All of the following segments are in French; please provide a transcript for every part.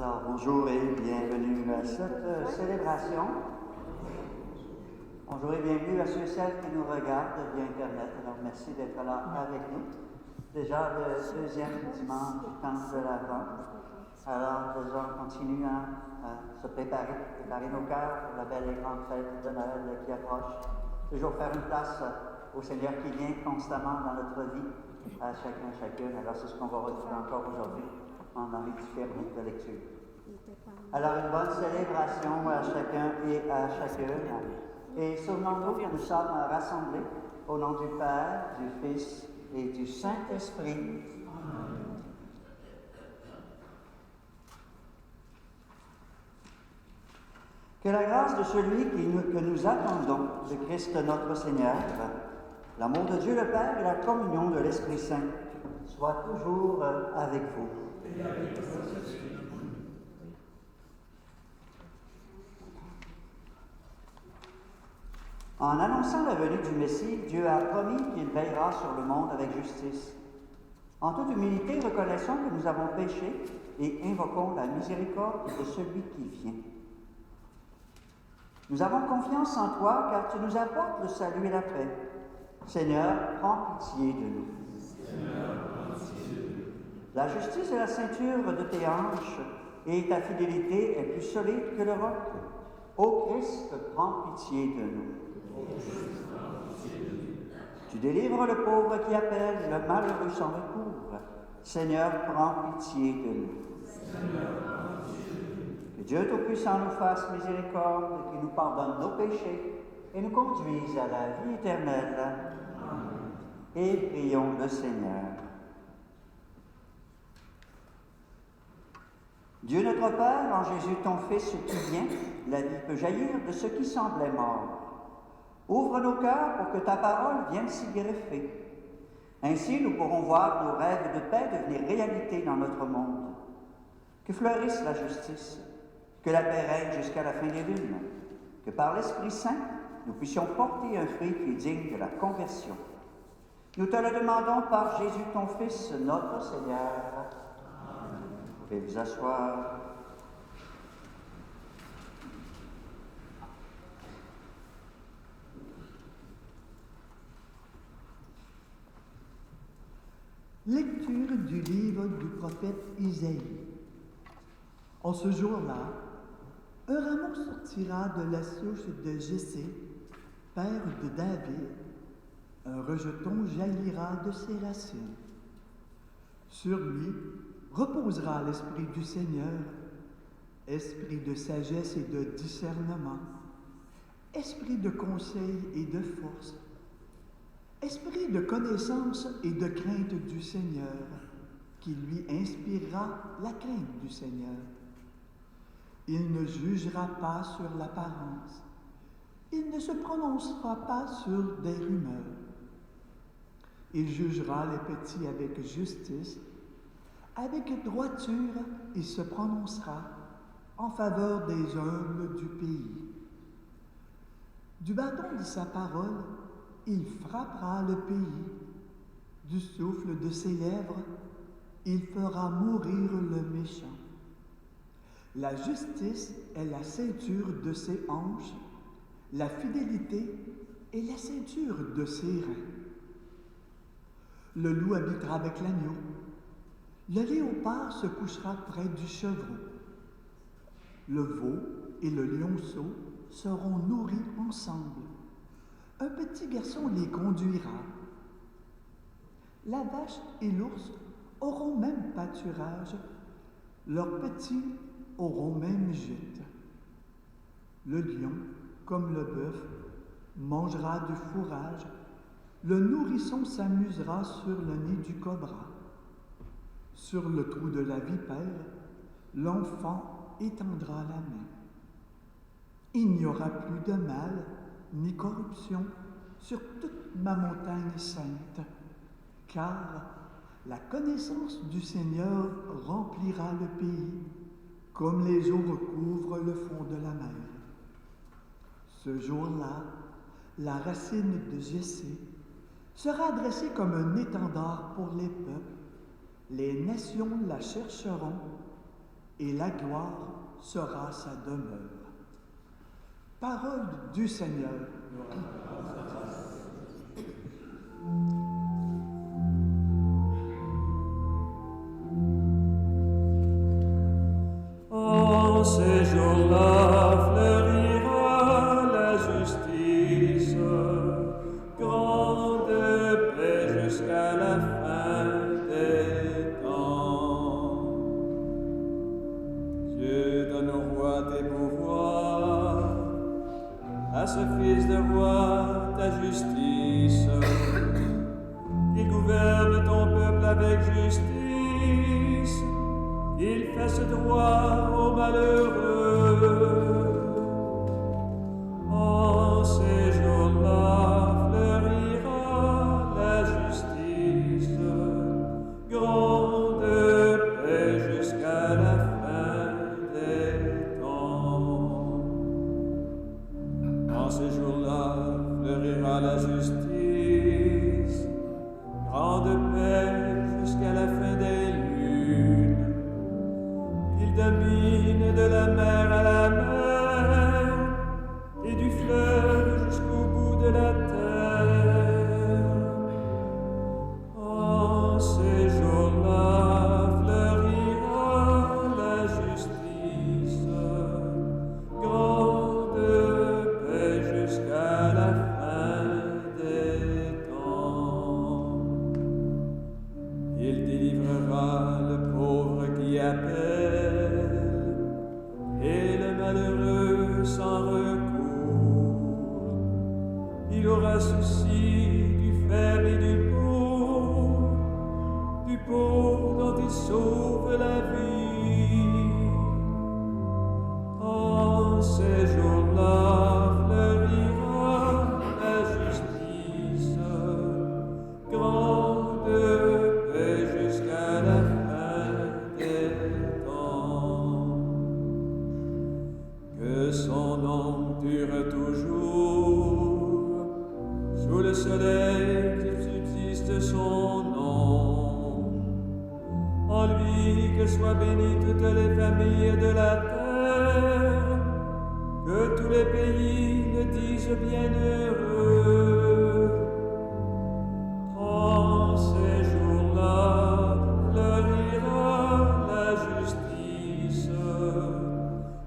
Alors, bonjour et bienvenue à cette célébration. Bonjour et bienvenue à ceux et celles qui nous regardent via Internet. Alors, merci d'être là avec nous. Déjà le deuxième dimanche du temps de l'Avent. Alors, déjà, on continue à se préparer nos cœurs pour la belle et grande fête de Noël qui approche. Toujours faire une place au Seigneur qui vient constamment dans notre vie, à chacun, chacune. Alors, c'est ce qu'on va retrouver encore aujourd'hui dans les différentes lectures. Alors, une bonne célébration à chacun et à chacune. Et souvenons-nous que nous sommes rassemblés au nom du Père, du Fils et du Saint-Esprit. Que la grâce de celui que nous attendons, de Christ notre Seigneur, l'amour de Dieu le Père et la communion de l'Esprit Saint soient toujours avec vous. En annonçant la venue du Messie, Dieu a promis qu'il veillera sur le monde avec justice. En toute humilité, reconnaissons que nous avons péché et invoquons la miséricorde de celui qui vient. Nous avons confiance en toi, car tu nous apportes le salut et la paix. Seigneur, prends pitié de nous. La justice est la ceinture de tes hanches, et ta fidélité est plus solide que le roc. Ô Christ, prends pitié de nous. Tu délivres le pauvre qui appelle, le malheureux s'en recouvre. Seigneur, prends pitié de nous. Que Dieu Tout-Puissant nous fasse miséricorde, qu'il nous pardonne nos péchés et nous conduise à la vie éternelle. Et prions le Seigneur. Dieu notre Père, en Jésus ton Fils qui vient, la vie peut jaillir de ce qui semblait mort. Ouvre nos cœurs pour que ta parole vienne s'y greffer. Ainsi, nous pourrons voir nos rêves de paix devenir réalité dans notre monde. Que fleurisse la justice, que la paix règne jusqu'à la fin des lunes, que par l'Esprit Saint, nous puissions porter un fruit qui est digne de la conversion. Nous te le demandons par Jésus ton Fils, notre Seigneur. Vous pouvez vous asseoir. Lecture du livre du prophète Isaïe. En ce jour-là, un rameau sortira de la souche de Jessé, père de David. Un rejeton jaillira de ses racines. Sur lui reposera l'Esprit du Seigneur, esprit de sagesse et de discernement, esprit de conseil et de force, esprit de connaissance et de crainte du Seigneur, qui lui inspirera la crainte du Seigneur. Il ne jugera pas sur l'apparence, il ne se prononcera pas sur des rumeurs. Il jugera les petits avec justice, avec droiture il se prononcera en faveur des humbles du pays. Du bâton de sa parole, il frappera le pays. Du souffle de ses lèvres, il fera mourir le méchant. La justice est la ceinture de ses hanches, la fidélité est la ceinture de ses reins. Le loup habitera avec l'agneau, le léopard se couchera près du chevreau. Le veau et le lionceau seront nourris ensemble. Un petit garçon les conduira. La vache et l'ours auront même pâturage, leurs petits auront même gîte. Le lion, comme le bœuf, mangera du fourrage, le nourrisson s'amusera sur le nid du cobra. Sur le trou de la vipère, l'enfant étendra la main. Il n'y aura plus de mal ni corruption sur toute ma montagne sainte, car la connaissance du Seigneur remplira le pays, comme les eaux recouvrent le fond de la mer. Ce jour-là, la racine de Jessé sera dressée comme un étendard pour les peuples. Les nations la chercheront. et la gloire sera sa demeure. Parole du Seigneur. En ces jours-là fleurira la justice, grande paix jusqu'à la fin des temps. Dieu donne au roi tes pouvoirs, à ce fils de roi ta justice, qui gouverne ton peuple avec justice. Il fasse droit aux malheureux. En ces jours-là fleurira la justice, grande paix jusqu'à la fin des temps. En ces jours-là fleurira la justice, grande paix jusqu'à la fin des lunes. Il domine de la mer à la mer et du fleuve jusqu'au bout de la terre. En ces jours-là fleurira la justice, grande paix jusqu'à la fin des temps. Il délivrera le pauvre qui appelle et le malheureux sans recours. Il aura souci du faible et du pauvre dont il sauve la vie. En ces jours-là fleurira la justice, grande paix jusqu'à la fin des temps. Que son nom dure toujours, sous le soleil qu'il subsiste son nom. En lui que soient bénies toutes les familles de la terre, que tous les pays le disent bienheureux. En ces jours-là fleurira la justice,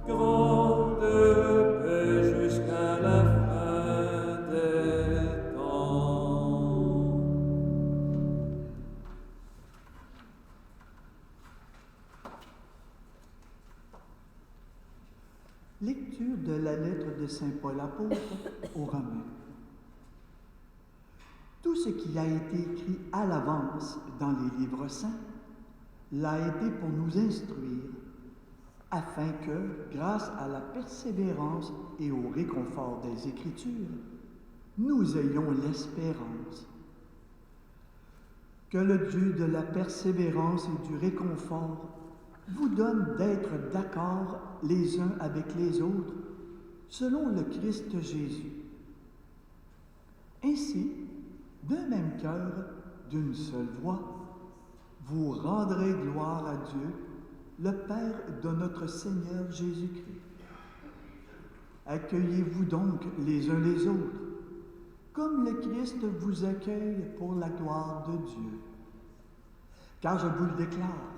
grande paix jusqu'à la fin des temps. Lecture de la lettre de Saint Paul apôtre aux Romains. Tout ce qui a été écrit à l'avance dans les livres saints l'a été pour nous instruire, afin que, grâce à la persévérance et au réconfort des Écritures, nous ayons l'espérance. Que le Dieu de la persévérance et du réconfort vous donne d'être d'accord les uns avec les autres, selon le Christ Jésus. Ainsi, d'un même cœur, d'une seule voix, vous rendrez gloire à Dieu, le Père de notre Seigneur Jésus-Christ. Accueillez-vous donc les uns les autres, comme le Christ vous accueille pour la gloire de Dieu. Car je vous le déclare,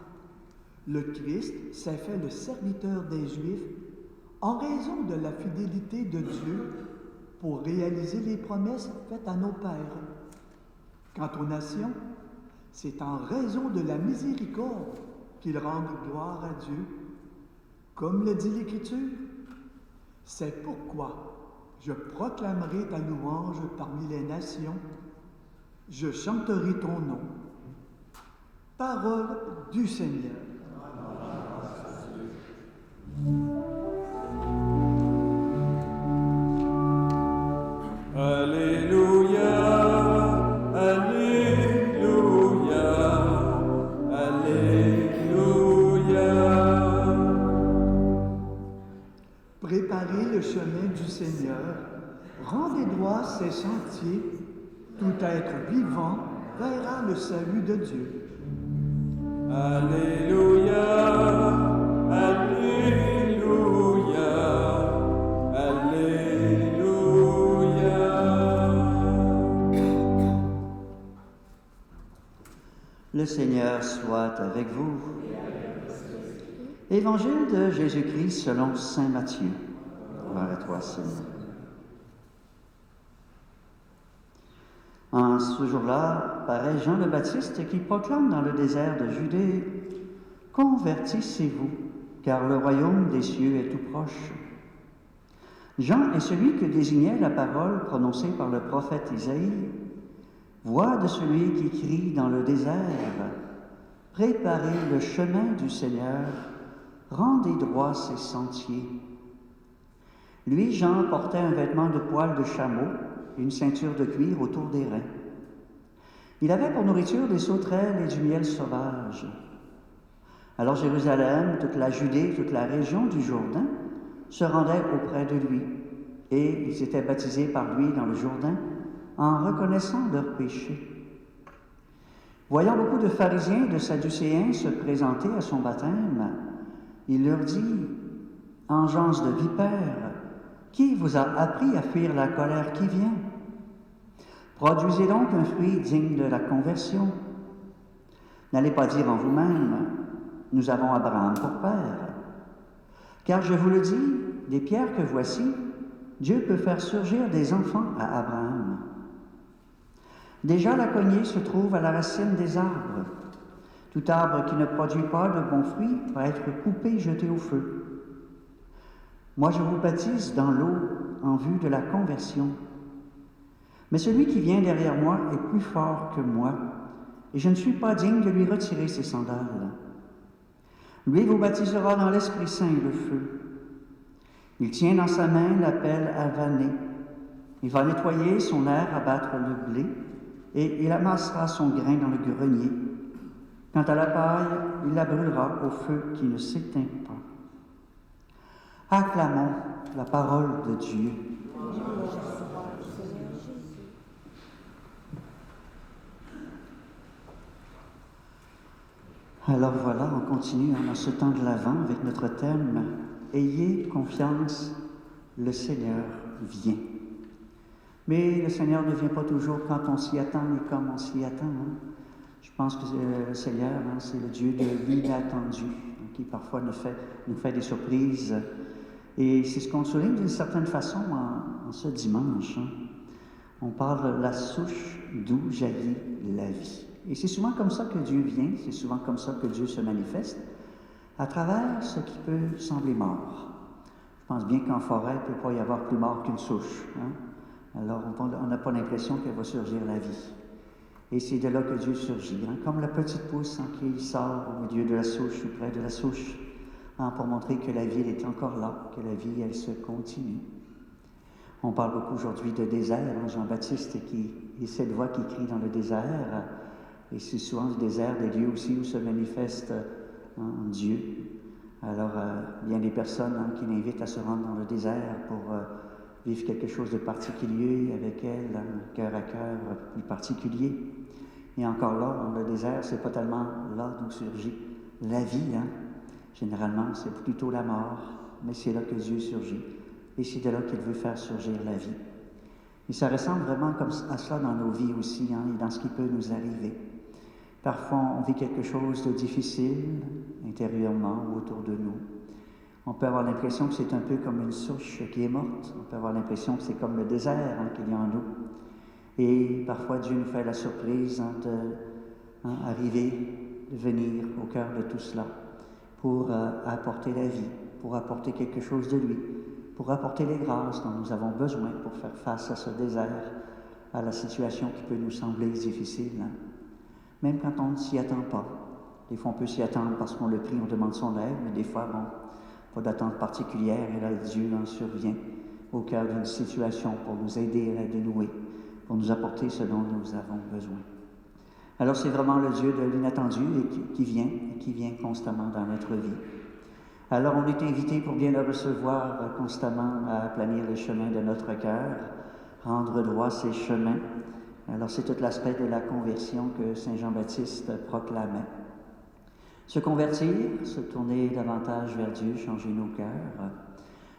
le Christ s'est fait le serviteur des Juifs en raison de la fidélité de Dieu pour réaliser les promesses faites à nos pères. Quant aux nations, c'est en raison de la miséricorde qu'ils rendent gloire à Dieu. Comme le dit l'Écriture, c'est pourquoi je proclamerai ta louange parmi les nations, je chanterai ton nom. Parole du Seigneur. Alléluia, Alléluia, Alléluia. Préparez le chemin du Seigneur, rendez droit ses sentiers, tout être vivant verra le salut de Dieu. Alléluia, Alléluia. Le Seigneur soit avec vous. Évangile de Jésus-Christ selon saint Matthieu. Gloire à toi, Seigneur. En ce jour-là, paraît Jean le Baptiste qui proclame dans le désert de Judée « Convertissez-vous, car le royaume des cieux est tout proche. » Jean est celui que désignait la parole prononcée par le prophète Isaïe. Voix de celui qui crie dans le désert, « Préparez le chemin du Seigneur, rendez droit ses sentiers. » Lui, Jean, portait un vêtement de poil de chameau et une ceinture de cuir autour des reins. Il avait pour nourriture des sauterelles et du miel sauvage. Alors Jérusalem, toute la Judée, toute la région du Jourdain se rendaient auprès de lui, et ils étaient baptisés par lui dans le Jourdain en reconnaissant leurs péchés. Voyant beaucoup de pharisiens et de sadducéens se présenter à son baptême, il leur dit, « Engeance de vipères, qui vous a appris à fuir la colère qui vient? Produisez donc un fruit digne de la conversion. N'allez pas dire en vous-même, « Nous avons Abraham pour père. » Car je vous le dis, des pierres que voici, Dieu peut faire surgir des enfants à Abraham. Déjà la cognée se trouve à la racine des arbres. Tout arbre qui ne produit pas de bons fruits va être coupé et jeté au feu. Moi, je vous baptise dans l'eau en vue de la conversion. Mais celui qui vient derrière moi est plus fort que moi, et je ne suis pas digne de lui retirer ses sandales. Lui vous baptisera dans l'Esprit Saint et le feu. Il tient dans sa main la pelle avanée. Il va nettoyer son aire, abattre le blé, et il amassera son grain dans le grenier. Quant à la paille, il la brûlera au feu qui ne s'éteint pas. Acclamons la parole de Dieu. Alors voilà, on continue dans ce temps de l'Avent avec notre thème « Ayez confiance, le Seigneur vient ». Mais le Seigneur ne vient pas toujours quand on s'y attend et comme on s'y attend. Je pense que le Seigneur, c'est le Dieu de l'inattendu, qui parfois nous fait des surprises. Et c'est ce qu'on souligne d'une certaine façon en ce dimanche. On parle de la souche d'où jaillit la vie. Et c'est souvent comme ça que Dieu vient, c'est souvent comme ça que Dieu se manifeste, à travers ce qui peut sembler mort. Je pense bien qu'en forêt, il ne peut pas y avoir plus mort qu'une souche. Alors, on n'a pas l'impression qu'elle va surgir la vie. Et c'est de là que Dieu surgit, comme la petite pousse qui sort au milieu de la souche, ou près de la souche, pour montrer que la vie, elle est encore là, que la vie, elle se continue. On parle beaucoup aujourd'hui de désert, Jean-Baptiste et cette voix qui crie dans le désert, et c'est souvent le désert des lieux aussi où se manifeste Dieu. Alors, bien des personnes qui l'invitent à se rendre dans le désert pour vivre quelque chose de particulier avec elle, un cœur à cœur plus particulier. Et encore là, dans le désert, c'est pas tellement là d'où surgit la vie. Généralement, c'est plutôt la mort, mais c'est là que Dieu surgit. Et c'est de là qu'il veut faire surgir la vie. Et ça ressemble vraiment comme à cela dans nos vies aussi, et dans ce qui peut nous arriver. Parfois, on vit quelque chose de difficile, intérieurement ou autour de nous. On peut avoir l'impression que c'est un peu comme une souche qui est morte. On peut avoir l'impression que c'est comme le désert qu'il y a en nous. Et parfois, Dieu nous fait la surprise d'arriver, de venir au cœur de tout cela pour apporter la vie, pour apporter quelque chose de lui, pour apporter les grâces dont nous avons besoin pour faire face à ce désert, à la situation qui peut nous sembler difficile. Même quand on ne s'y attend pas. Des fois, on peut s'y attendre parce qu'on le prie, on demande son aide, mais des fois, pas d'attente particulière, et là, Dieu en survient au cœur d'une situation pour nous aider à la dénouer, pour nous apporter ce dont nous avons besoin. Alors, c'est vraiment le Dieu de l'inattendu et qui vient constamment dans notre vie. Alors, on est invité pour bien le recevoir constamment à planir les chemins de notre cœur, rendre droit ses chemins. Alors, c'est tout l'aspect de la conversion que Saint Jean-Baptiste proclamait. Se convertir, se tourner davantage vers Dieu, changer nos cœurs.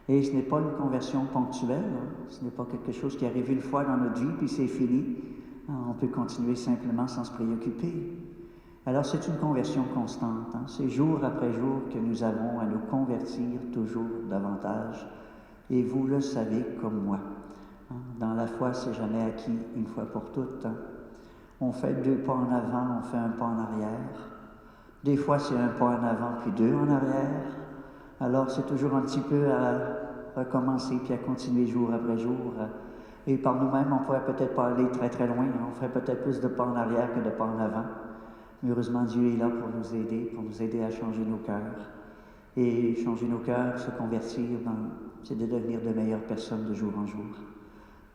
Et ce n'est pas une conversion ponctuelle, ce n'est pas quelque chose qui arrive une fois dans notre vie, puis c'est fini. On peut continuer simplement sans se préoccuper. Alors c'est une conversion constante. Hein? C'est jour après jour que nous avons à nous convertir toujours davantage. Et vous le savez comme moi. Hein? Dans la foi, c'est jamais acquis une fois pour toutes. Hein? On fait 2 pas en avant, on fait 1 pas en arrière. Des fois, c'est 1 pas en avant, puis 2 en arrière. Alors, c'est toujours un petit peu à recommencer, puis à continuer jour après jour. Et par nous-mêmes, on pourrait peut-être pas aller très très loin. On ferait peut-être plus de pas en arrière que de pas en avant. Mais heureusement, Dieu est là pour nous aider à changer nos cœurs. Et changer nos cœurs, se convertir, c'est de devenir de meilleures personnes de jour en jour.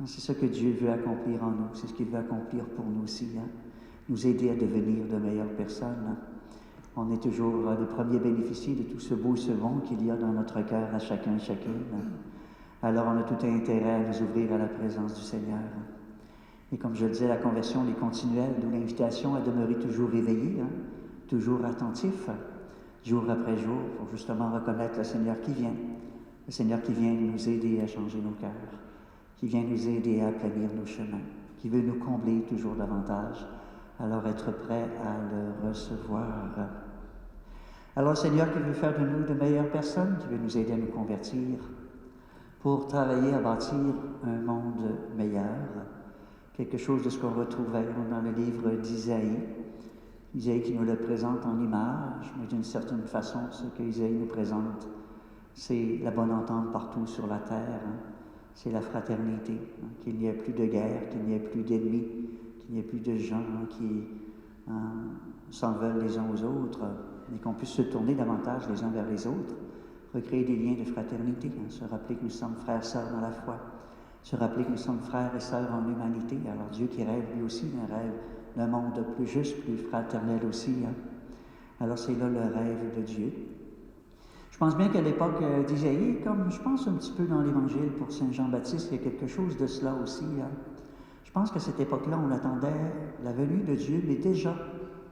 C'est ce que Dieu veut accomplir en nous. C'est ce qu'il veut accomplir pour nous aussi. Hein? Nous aider à devenir de meilleures personnes. Hein? On est toujours les premiers bénéficiaires de tout ce beau second qu'il y a dans notre cœur à chacun et chacune. Alors on a tout intérêt à nous ouvrir à la présence du Seigneur. Et comme je le disais, la conversion est continuelle, d'où l'invitation à demeurer toujours réveillé, hein, toujours attentif, jour après jour, pour justement reconnaître le Seigneur qui vient. Le Seigneur qui vient nous aider à changer nos cœurs, qui vient nous aider à aplanir nos chemins, qui veut nous combler toujours davantage. Alors être prêt à le recevoir. Alors le Seigneur qui veut faire de nous de meilleures personnes, qui veut nous aider à nous convertir, pour travailler à bâtir un monde meilleur. Quelque chose de ce qu'on retrouvait dans le livre d'Isaïe. Isaïe qui nous le présente en image, mais d'une certaine façon, ce que Isaïe nous présente, c'est la bonne entente partout sur la terre. Hein. C'est la fraternité, hein, qu'il n'y ait plus de guerre, qu'il n'y ait plus d'ennemis, qu'il n'y ait plus de gens qui s'en veulent les uns aux autres, mais qu'on puisse se tourner davantage les uns vers les autres, recréer des liens de fraternité, hein, se rappeler que nous sommes frères et sœurs dans la foi, se rappeler que nous sommes frères et sœurs en humanité. Alors Dieu qui rêve lui aussi un rêve d'un monde plus juste, plus fraternel aussi. Hein. Alors c'est là le rêve de Dieu. Je pense bien qu'à l'époque d'Isaïe, comme je pense un petit peu dans l'Évangile pour Saint Jean-Baptiste, il y a quelque chose de cela aussi. Hein. Je pense qu'à cette époque-là, on attendait la venue de Dieu, mais déjà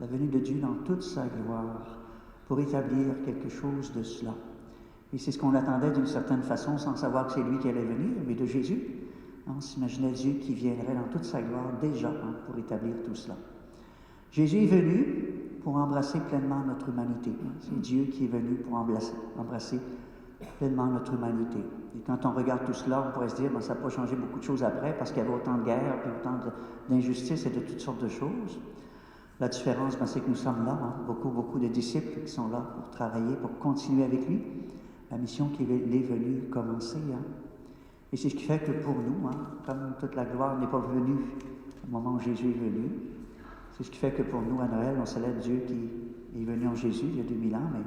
la venue de Dieu dans toute sa gloire, pour établir quelque chose de cela. Et c'est ce qu'on attendait d'une certaine façon, sans savoir que c'est lui qui allait venir, mais de Jésus. On s'imaginait Dieu qui viendrait dans toute sa gloire déjà, hein, pour établir tout cela. Jésus est venu pour embrasser pleinement notre humanité. Hein. C'est Dieu qui est venu pour embrasser pleinement notre humanité. Et quand on regarde tout cela, on pourrait se dire, ça n'a pas changé beaucoup de choses après, parce qu'il y avait autant de guerres, puis autant d'injustices et de toutes sortes de choses. La différence, c'est que nous sommes là, hein, beaucoup de disciples qui sont là pour travailler, pour continuer avec lui la mission qu'il est venu commencer. Hein. Et c'est ce qui fait que pour nous, hein, comme toute la gloire n'est pas venue au moment où Jésus est venu, c'est ce qui fait que pour nous, à Noël, on célèbre Dieu qui est venu en Jésus il y a 2000 ans, mais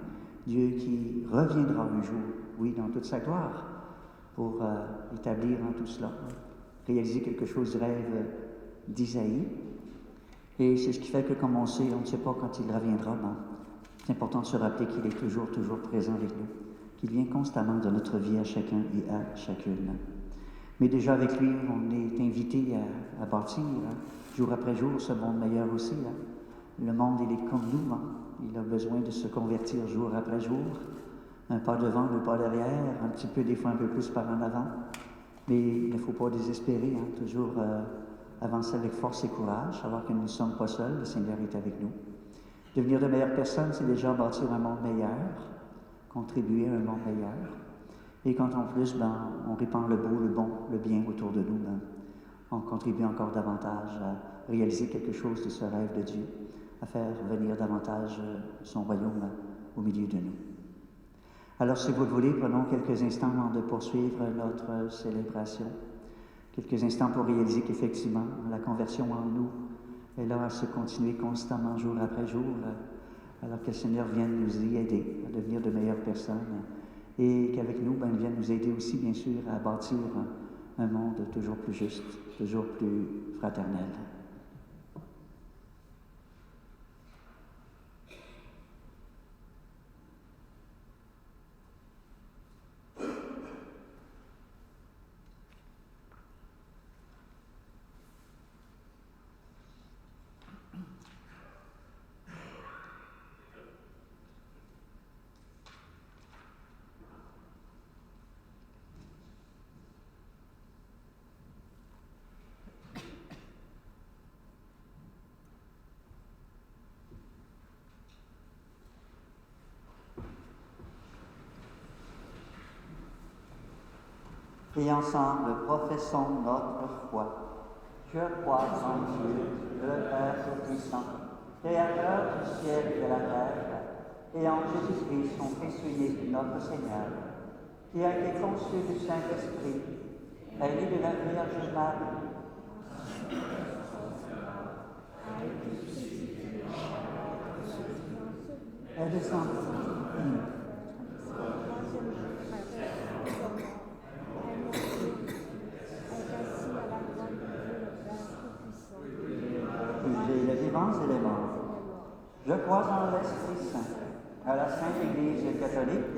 Dieu qui reviendra un jour, oui, dans toute sa gloire, pour établir en tout cela, hein, réaliser quelque chose du rêve d'Isaïe. Et c'est ce qui fait que, comme on sait, on ne sait pas quand il reviendra, mais c'est important de se rappeler qu'il est toujours présent avec nous, qu'il vient constamment dans notre vie à chacun et à chacune. Mais déjà avec lui, on est invité à bâtir, hein, jour après jour, ce monde meilleur aussi. Hein. Le monde, il est comme nous, hein. Il a besoin de se convertir jour après jour. Un pas devant, 2 pas derrière, un petit peu, des fois un peu plus par en avant. Mais il ne faut pas désespérer, hein, toujours avancer avec force et courage, savoir que nous ne sommes pas seuls, le Seigneur est avec nous. Devenir de meilleures personnes, c'est déjà bâtir un monde meilleur, contribuer à un monde meilleur. Et quand en plus, on répand le beau, le bon, le bien autour de nous, on contribue encore davantage à réaliser quelque chose de ce rêve de Dieu, à faire venir davantage son royaume au milieu de nous. Alors, si vous le voulez, prenons quelques instants avant de poursuivre notre célébration. Quelques instants pour réaliser qu'effectivement, la conversion en nous est là à se continuer constamment, jour après jour, alors que le Seigneur vienne nous y aider à devenir de meilleures personnes et qu'avec nous, il vienne nous aider aussi, bien sûr, à bâtir un monde toujours plus juste, toujours plus fraternel. Et ensemble, professons notre foi. Je crois en Dieu, le Père Tout-Puissant, Créateur du ciel et de la terre, et en Jésus-Christ, son Fils unique, notre Seigneur, qui a été conçu du Saint-Esprit, né de la Vierge Marie, est descendu. Jugez les vivants et les morts. Je crois en l'Esprit Saint, à la Sainte Église catholique,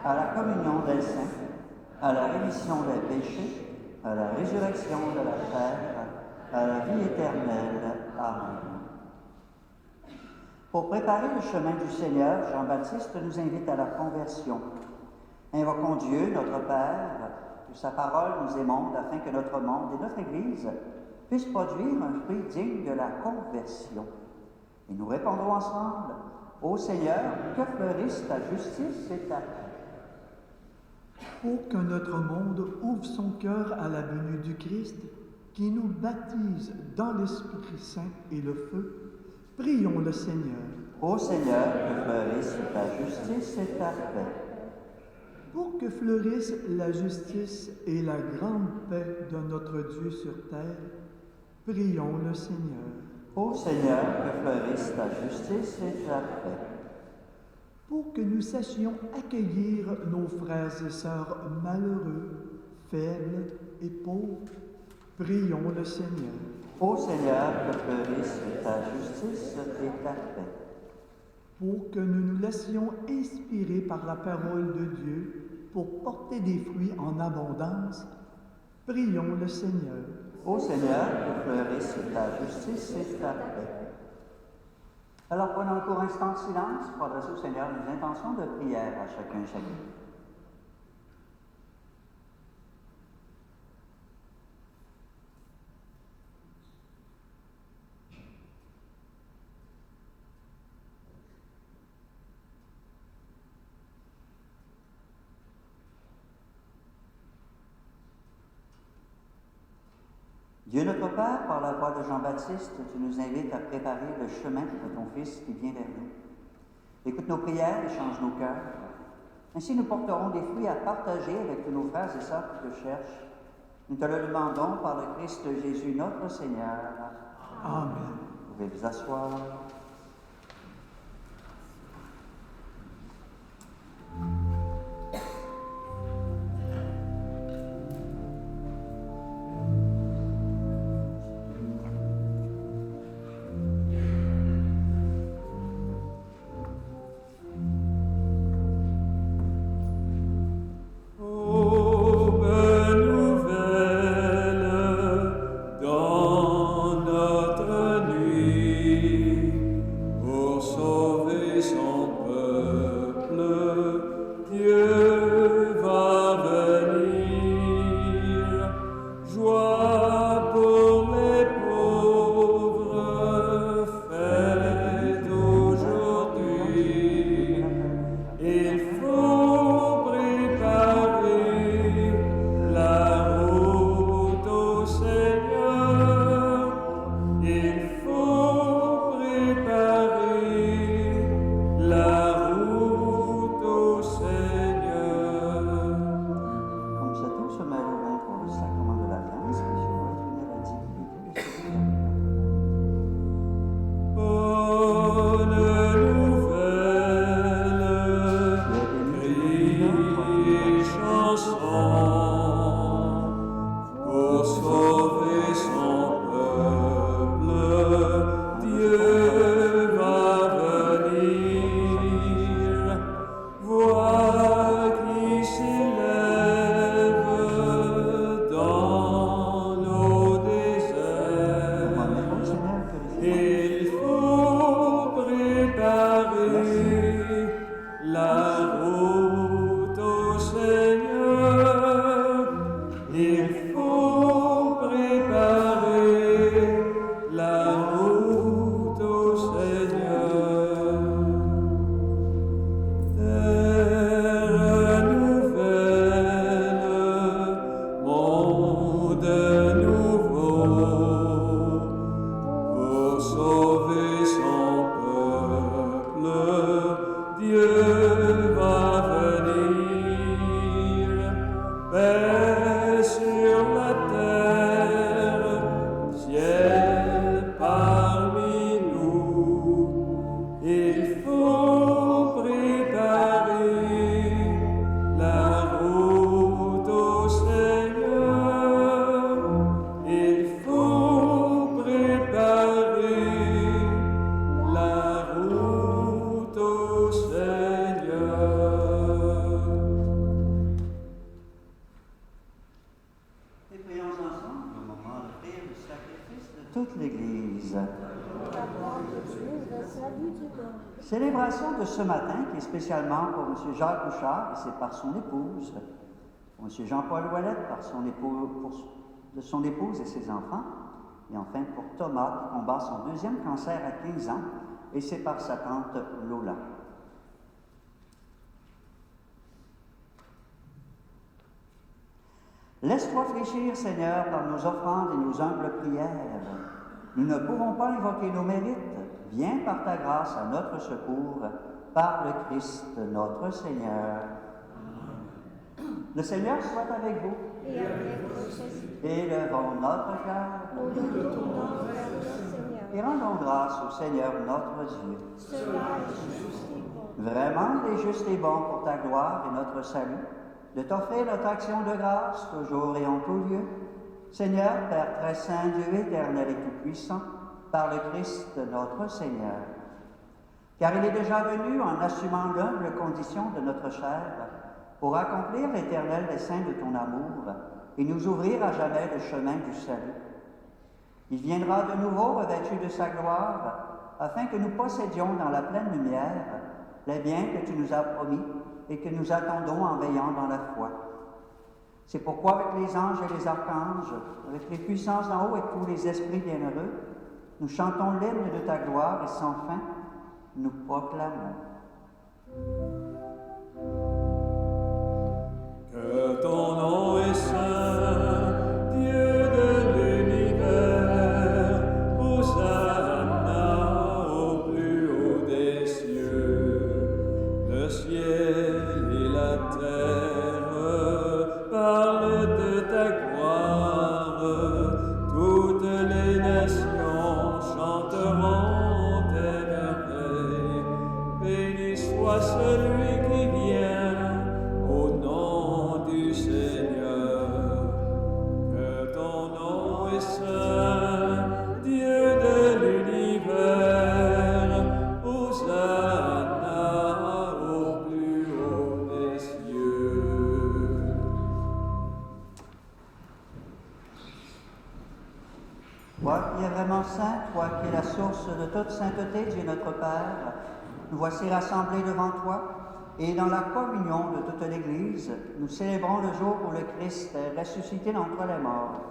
à la communion des saints, à la rémission des péchés, à la résurrection de la chair, à la vie éternelle. Amen. Pour préparer le chemin du Seigneur, Jean-Baptiste nous invite à la conversion. Invoquons Dieu, notre Père, que sa parole nous émonde afin que notre monde et notre Église puissent produire un fruit digne de la conversion. Et nous répondons ensemble, ô Seigneur, que fleurisse ta justice et ta paix. Pour que notre monde ouvre son cœur à la venue du Christ, qui nous baptise dans l'Esprit Saint et le feu, prions le Seigneur. Ô Seigneur, que fleurisse ta justice et ta paix. Pour que fleurisse la justice et la grande paix de notre Dieu sur terre, prions le Seigneur. Ô Seigneur, que fleurisse ta justice et ta paix. Pour que nous sachions accueillir nos frères et sœurs malheureux, faibles et pauvres, prions le Seigneur. Ô Seigneur, que fleurisse ta justice et ta paix. Pour que nous nous laissions inspirer par la parole de Dieu pour porter des fruits en abondance, prions le Seigneur. Ô Seigneur, que fleurisse ta justice et ta paix. Alors prenons un court instant de silence pour adresser au Seigneur une intention de prière à chacun et chacune. Dieu notre Père, par la voix de Jean-Baptiste, tu nous invites à préparer le chemin de ton Fils qui vient vers nous. Écoute nos prières et change nos cœurs. Ainsi, nous porterons des fruits à partager avec tous nos frères et sœurs qui te cherchent. Nous te le demandons par le Christ Jésus, notre Seigneur. Amen. Vous pouvez vous asseoir. Dans notre nuit. paix sur la terre, ciel parmi nous. Il faut préparer la route au Seigneur. Il faut préparer la route au Seigneur. Et prions ensemble au moment de prier le sacrifice de toute l'Église. Célébration de ce matin qui est spécialement pour M. Jacques Bouchard et c'est par son épouse, pour M. Jean-Paul Ouellette par son de son épouse et ses enfants, et enfin pour Thomas qui combat son deuxième cancer à 15 ans et c'est par sa tante Lola. Laisse-toi fléchir, Seigneur, par nos offrandes et nos humbles prières. Nous ne pourrons pas invoquer nos mérites. Viens par ta grâce à notre secours, par le Christ notre Seigneur. Le Seigneur soit avec vous. Et avec votre esprit. Élevons notre cœur Nous nous tournons vers le Seigneur. et rendons grâce au Seigneur notre Dieu. Cela est juste et bon. Vraiment, il est juste et bon pour ta gloire et notre salut, de t'offrir notre action de grâce toujours et en tout lieu. Seigneur, Père très saint, Dieu éternel et tout-puissant, par le Christ notre Seigneur. Car il est déjà venu en assumant l'humble condition de notre chair, pour accomplir l'éternel dessein de ton amour et nous ouvrir à jamais le chemin du salut. Il viendra de nouveau revêtu de sa gloire, afin que nous possédions dans la pleine lumière les biens que tu nous as promis et que nous attendons en veillant dans la foi. C'est pourquoi avec les anges et les archanges, avec les puissances d'en haut et tous les esprits bienheureux, nous chantons l'hymne de ta gloire et sans fin, nous proclamons. Que ton nom est saint, Dieu de l'univers, Hosanna au plus haut des cieux. Le ciel et la terre parlent de ta gloire, toutes les nations chanteront tes merveilles. Béni soit celui qui vient au nom du Seigneur. Que ton nom est saint, Dieu de l'univers, Hosanna au plus haut des cieux. Toi qui es vraiment saint, toi qui es la source de toute sainteté, Dieu notre Père, nous voici rassemblés devant toi, et dans la communion de toute l'Église, nous célébrons le jour où le Christ est ressuscité d'entre les morts.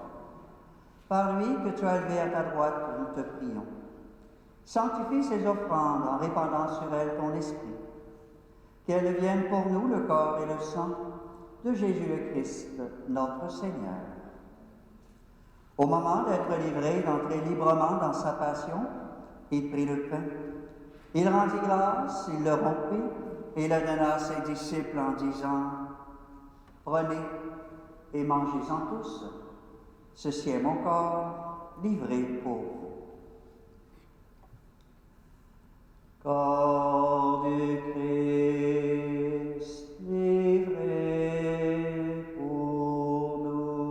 Par lui que tu as élevé à ta droite, nous te prions. Sanctifie ces offrandes en répandant sur elles ton esprit. Qu'elles deviennent pour nous le corps et le sang de Jésus le Christ, notre Seigneur. Au moment d'être livré, d'entrer librement dans sa passion, il prit le pain. Il rendit grâce, il le rompit et le donna à ses disciples en disant « Prenez et mangez-en tous. Ceci est mon corps livré pour vous. » Corps du Christ livré pour nous.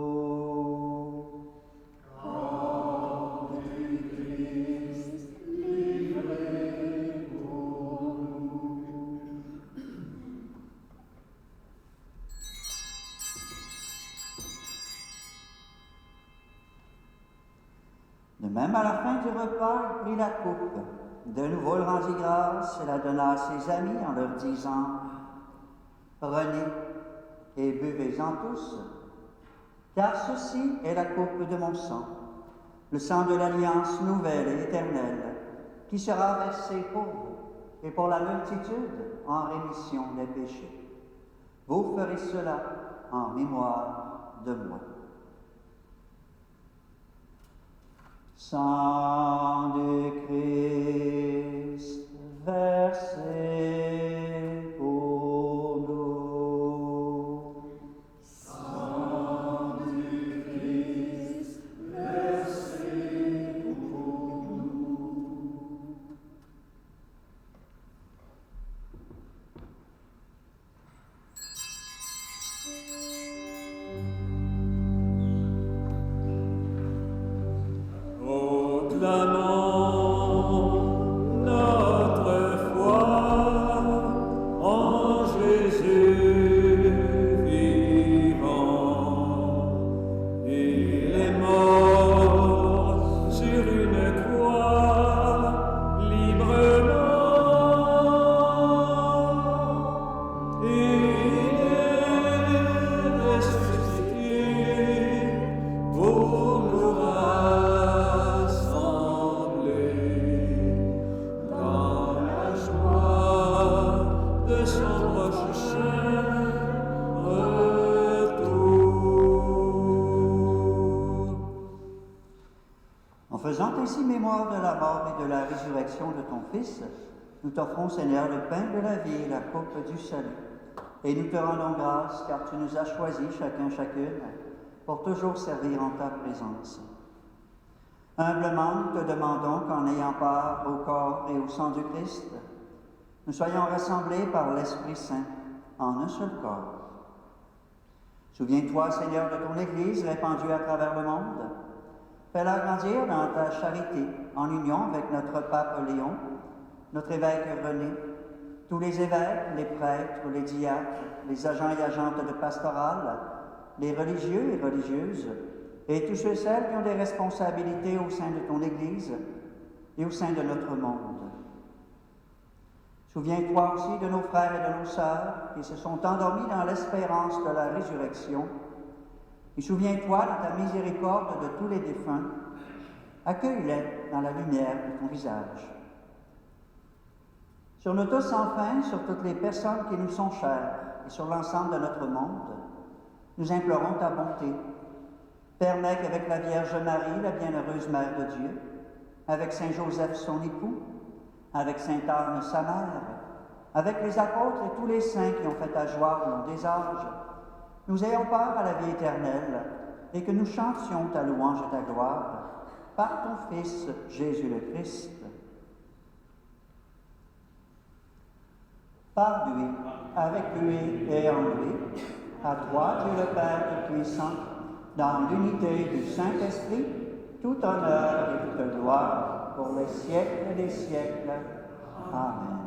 Corps du Christ livré pour nous. De même, à la fin du repas, il prit la coupe. De nouveau, il rendit grâce et la donna à ses amis en leur disant « Prenez et buvez-en tous, car ceci est la coupe de mon sang, le sang de l'alliance nouvelle et éternelle, qui sera versé pour vous et pour la multitude en rémission des péchés. Vous ferez cela en mémoire de moi. » Sang du Christ versé pour nous. Sang Proclamons notre foi en Jésus vivant. Il est mort sur une croix librement. Il est ressuscité pour nous rassembler dans la joie de son prochain retour. En faisant ainsi mémoire de la mort et de la résurrection de ton Fils, nous t'offrons, Seigneur, le pain de la vie et la coupe du salut. Et nous te rendons grâce, car tu nous as choisis, chacun, chacune, pour toujours servir en ta présence. Humblement, nous te demandons qu'en ayant part au corps et au sang du Christ, nous soyons rassemblés par l'Esprit Saint en un seul corps. Souviens-toi, Seigneur, de ton Église répandue à travers le monde. Fais-la grandir dans ta charité, en union avec notre pape Léon, notre évêque René, tous les évêques, les prêtres, les diacres, les agents et agentes de pastorale, les religieux et religieuses, et tous ceux et celles qui ont des responsabilités au sein de ton Église et au sein de notre monde. Souviens-toi aussi de nos frères et de nos sœurs qui se sont endormis dans l'espérance de la résurrection. Et souviens-toi de ta miséricorde de tous les défunts. Accueille-les dans la lumière de ton visage. Sur nous tous enfin, sur toutes les personnes qui nous sont chères et sur l'ensemble de notre monde, nous implorons ta bonté. Permets qu'avec la Vierge Marie, la bienheureuse Mère de Dieu, avec Saint Joseph son époux, avec Sainte Anne sa mère, avec les apôtres et tous les saints qui ont fait ta joie au long des âges, nous ayons part à la vie éternelle et que nous chantions ta louange et ta gloire par ton Fils Jésus le Christ. Par lui, avec lui et en lui, à toi, Dieu le Père Tout-Puissant, dans l'unité du Saint-Esprit, tout honneur et toute gloire pour les siècles des siècles. Amen.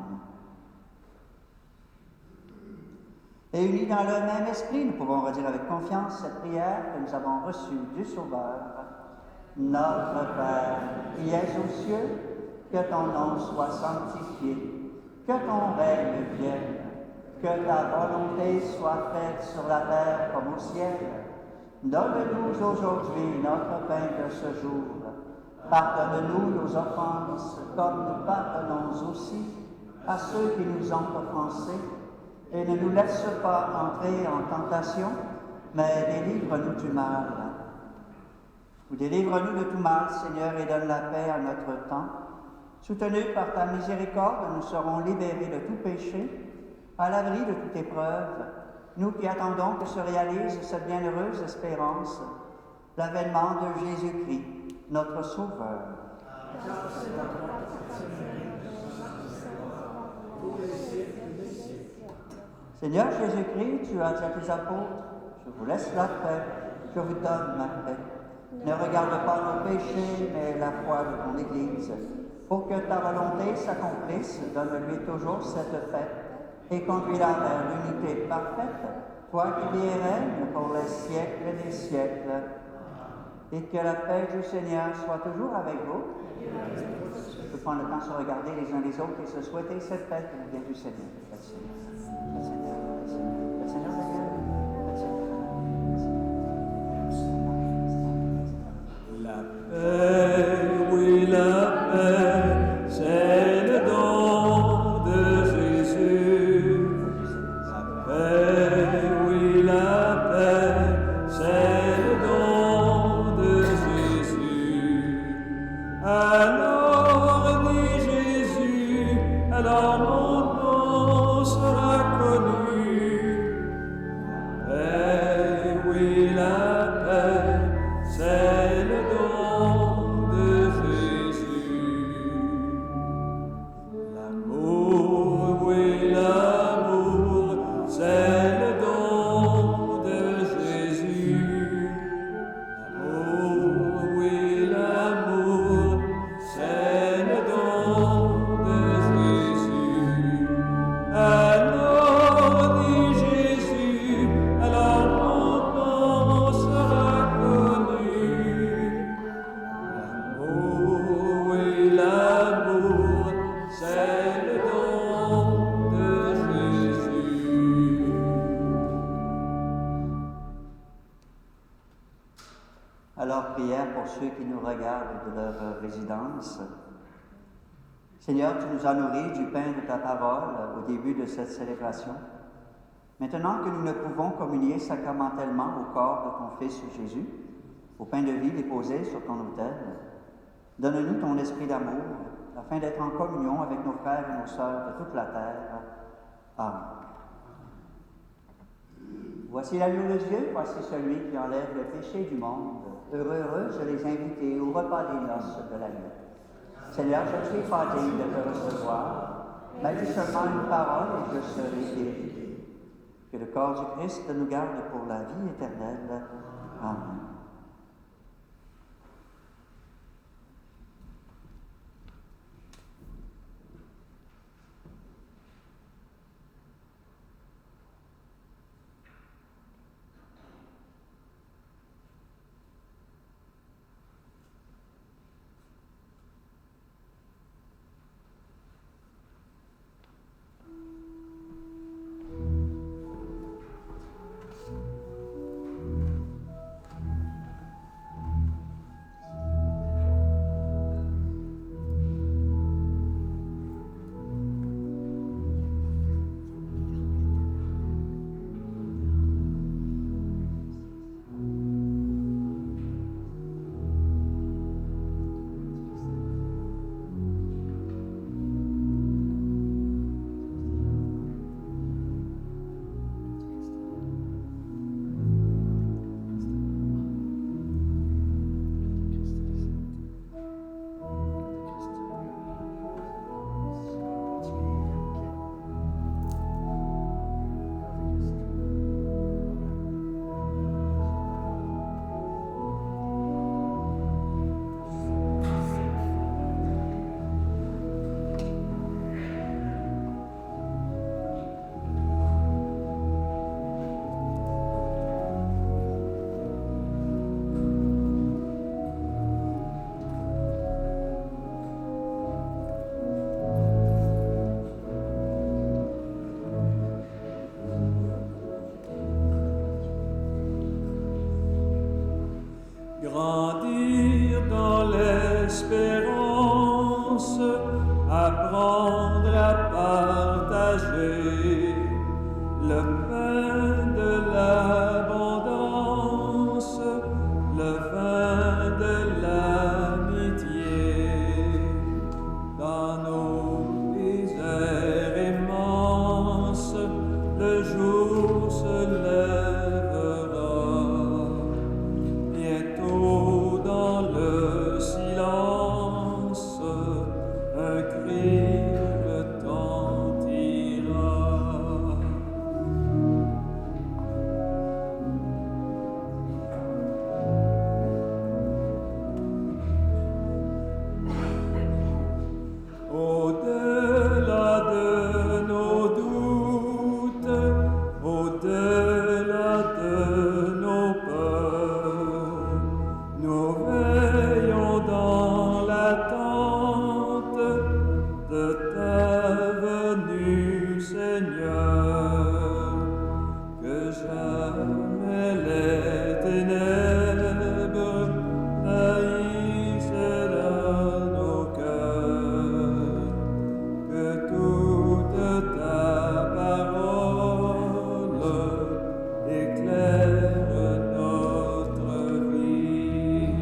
Et unis dans le même esprit, nous pouvons redire avec confiance cette prière que nous avons reçue du Sauveur. Notre Père, qui es aux cieux, que ton nom soit sanctifié, que ton règne vienne, que ta volonté soit faite sur la terre comme au ciel. Donne-nous aujourd'hui notre pain de ce jour. Pardonne-nous nos offenses, comme nous pardonnons aussi à ceux qui nous ont offensés. Et ne nous laisse pas entrer en tentation, mais délivre-nous du mal. Ou délivre-nous de tout mal, Seigneur, et donne la paix à notre temps. Soutenus par ta miséricorde, nous serons libérés de tout péché, à l'abri de toute épreuve, nous qui attendons que se réalise cette bienheureuse espérance, l'avènement de Jésus-Christ, notre Sauveur. Seigneur Jésus-Christ, tu as dit à tes apôtres, je vous laisse la paix, je vous donne ma paix. Ne regarde pas nos péchés, mais la foi de ton Église. Pour que ta volonté s'accomplisse, donne-lui toujours cette paix et conduis-la vers l'unité parfaite, toi qui vis et règnes pour les siècles des siècles. Et que la paix du Seigneur soit toujours avec vous. Je peux prendre le temps de se regarder les uns les autres et se souhaiter cette paix qui nous vient du Seigneur. Le Seigneur, le Seigneur, le Seigneur, le Seigneur, le Seigneur. La paix, oui, la paix, c'est le don de Jésus. La paix, oui, la paix, c'est le don de Jésus. Alors dit Jésus, alors mon nom sera connu. La paix, oui, la paix, c'est le don de Jésus. L'amour, oui, l'amour, c'est le don Alors, prière pour ceux qui nous regardent de leur résidence. Seigneur, tu nous as nourris du pain de ta parole au début de cette célébration. Maintenant que nous ne pouvons communier sacramentellement au corps de ton Fils Jésus, au pain de vie déposé sur ton autel, donne-nous ton esprit d'amour, afin d'être en communion avec nos frères et nos sœurs de toute la terre. Amen. Voici l'agneau de Dieu, voici celui qui enlève le péché du monde. Heureux, je les invite au repas des noces de l'agneau. Seigneur, je ne suis pas digne de te recevoir, mais dis seulement une parole et je serai guéri. Que le corps du Christ nous garde pour la vie éternelle. Amen. Grandir dans l'espérance, apprendre à partager le pain de l'abondance, le vin de l'amitié. Dans nos misères immenses, le jour se lèvera. Bientôt dans le silence, un cri retentira. Au-delà de nos doutes, au-delà de nos peurs, nous veillons dans l'attente de ta venue, Seigneur, que jamais les ténèbres haïssent nos cœurs, que toute ta parole éclaire notre vie.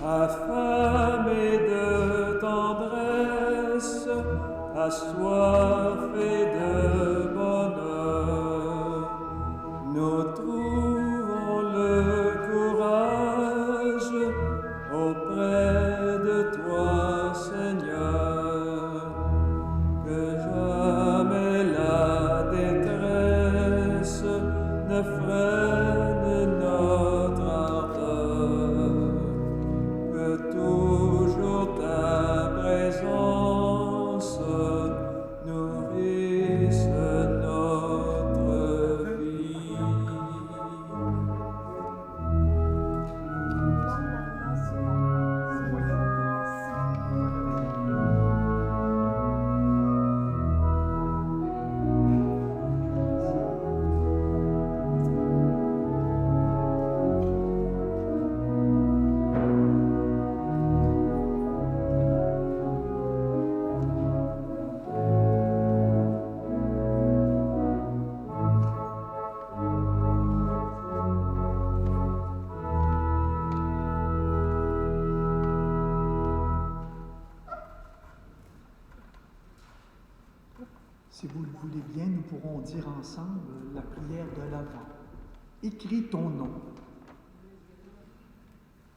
Affamés de tendresse, assoiffés de bonheur, nous trouvons le courage auprès de toi, Seigneur, que jamais la détresse ne freine notre ardeur, que toujours ta présence nourrisse Si vous le voulez bien, nous pourrons dire ensemble la prière de l'Avent. Écris ton nom.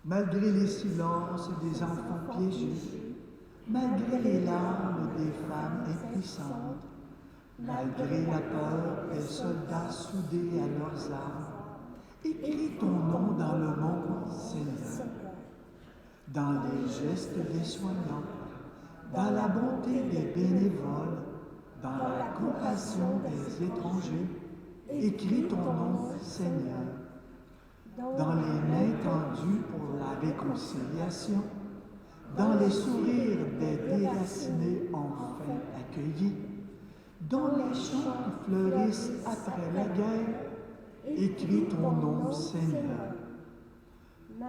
Malgré les silences des enfants piégés, malgré les larmes des femmes impuissantes, malgré la peur des soldats soudés à leurs armes, écris ton nom dans le monde, Seigneur. Dans les gestes des soignants, dans la bonté des bénévoles, dans la compassion des étrangers, écris ton nom, Seigneur. Dans les mains tendues pour la réconciliation, dans les sourires des déracinés enfin accueillis, dans les champs qui fleurissent après la guerre, écris ton nom, Seigneur.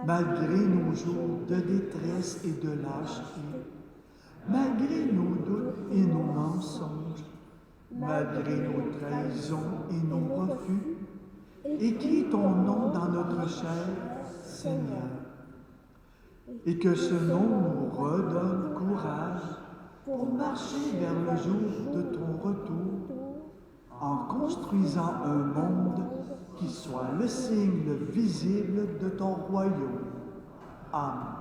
Malgré nos jours de détresse et de lâcheté, malgré nos doutes et nos mensonges, malgré nos trahisons et nos refus, écris ton nom dans notre chair, Seigneur. Et que ce nom nous redonne courage pour marcher vers le jour de ton retour, en construisant un monde qui soit le signe visible de ton royaume. Amen.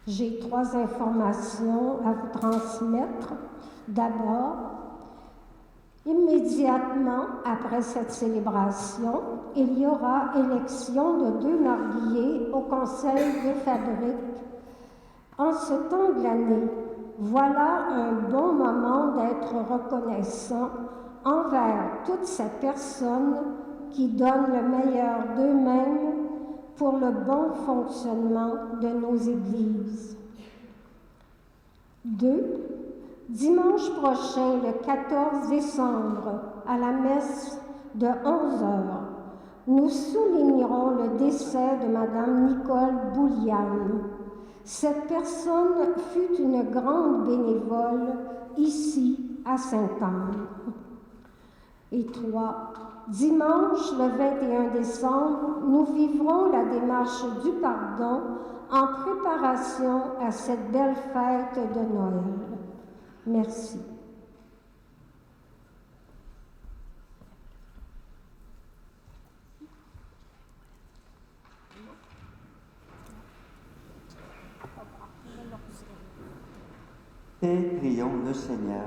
J'ai 3 informations à vous transmettre. D'abord, immédiatement après cette célébration, il y aura élection de 2 marguilliers au conseil de fabrique. En ce temps de l'année, voilà un bon moment d'être reconnaissant envers toutes ces personnes qui donnent le meilleur d'eux-mêmes pour le bon fonctionnement de nos églises. 2. Dimanche prochain, le 14 décembre, à la messe de 11h, nous soulignerons le décès de Madame Nicole Bouliane. Cette personne fut une grande bénévole ici à Sainte-Anne. Et 3. Dimanche, le 21 décembre, nous vivrons la démarche du pardon en préparation à cette belle fête de Noël. Merci. Et prions le Seigneur.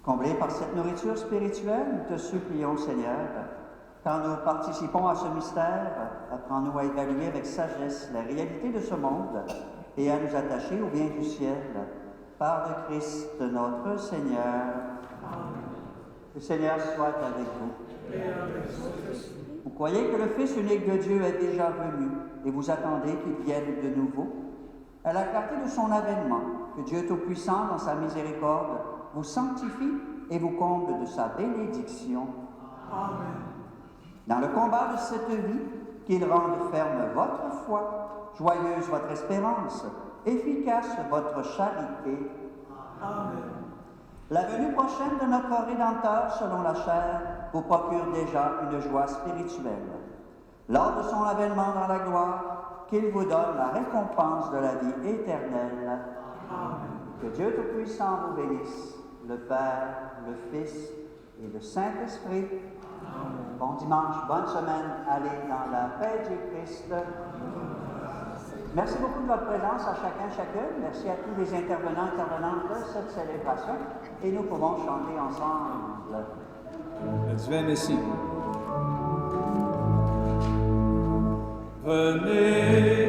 Comblés par cette nourriture spirituelle, nous te supplions, Seigneur, quand nous participons à ce mystère, apprends-nous à évaluer avec sagesse la réalité de ce monde et à nous attacher au bien du ciel, par le Christ notre Seigneur. Amen. Le Seigneur soit avec vous. Et avec votre esprit. Vous croyez que le Fils unique de Dieu est déjà venu et vous attendez qu'il vienne de nouveau? À la clarté de son avènement, que Dieu Tout-Puissant, dans sa miséricorde, vous sanctifie et vous comble de sa bénédiction. Amen. Dans le combat de cette vie, qu'il rende ferme votre foi, joyeuse votre espérance, efficace votre charité. Amen. La venue prochaine de notre Rédempteur selon la chair vous procure déjà une joie spirituelle. Lors de son avènement dans la gloire, qu'il vous donne la récompense de la vie éternelle. Amen. Que Dieu Tout-Puissant vous bénisse, le Père, le Fils et le Saint-Esprit. Amen. Bon dimanche, bonne semaine, allez dans la paix du Christ. Merci beaucoup de votre présence à chacun, chacune. Merci à tous les intervenants, intervenantes de cette célébration. Et nous pouvons chanter ensemble. Zwei Messie. Venez.